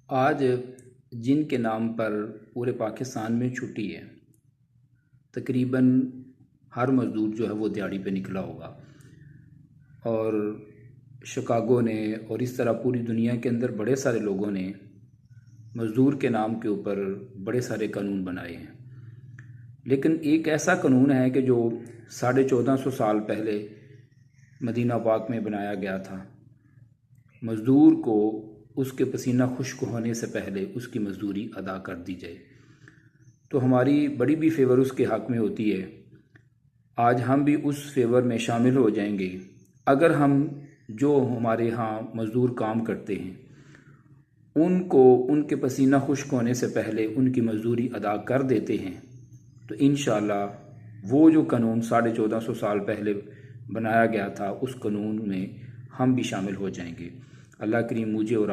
आज जिन के नाम पर पूरे पाकिस्तान में छुट्टी है, तकरीबन हर मज़दूर जो है वो दिहाड़ी पे निकला होगा। और शिकागो ने और इस तरह पूरी दुनिया के अंदर बड़े सारे लोगों ने मज़दूर के नाम के ऊपर बड़े सारे कानून बनाए हैं। लेकिन एक ऐसा कानून है कि जो 1450 साल पहले मदीना पाक में बनाया गया था। मज़दूर को उसके पसीना खुश्क होने से पहले उसकी मज़दूरी अदा कर दी जाए। तो हमारी बड़ी भी फेवर उसके हक़ में होती है। आज हम भी उस फेवर में शामिल हो जाएंगे अगर हम जो हमारे यहाँ मज़दूर काम करते हैं उनको उनके पसीना खुश्क होने से पहले उनकी मज़दूरी अदा कर देते हैं, तो इंशाअल्लाह वो जो कानून 1450 साल पहले बनाया गया था उस कानून में हम भी शामिल हो जाएंगे। अल्लाह करीम मुझे और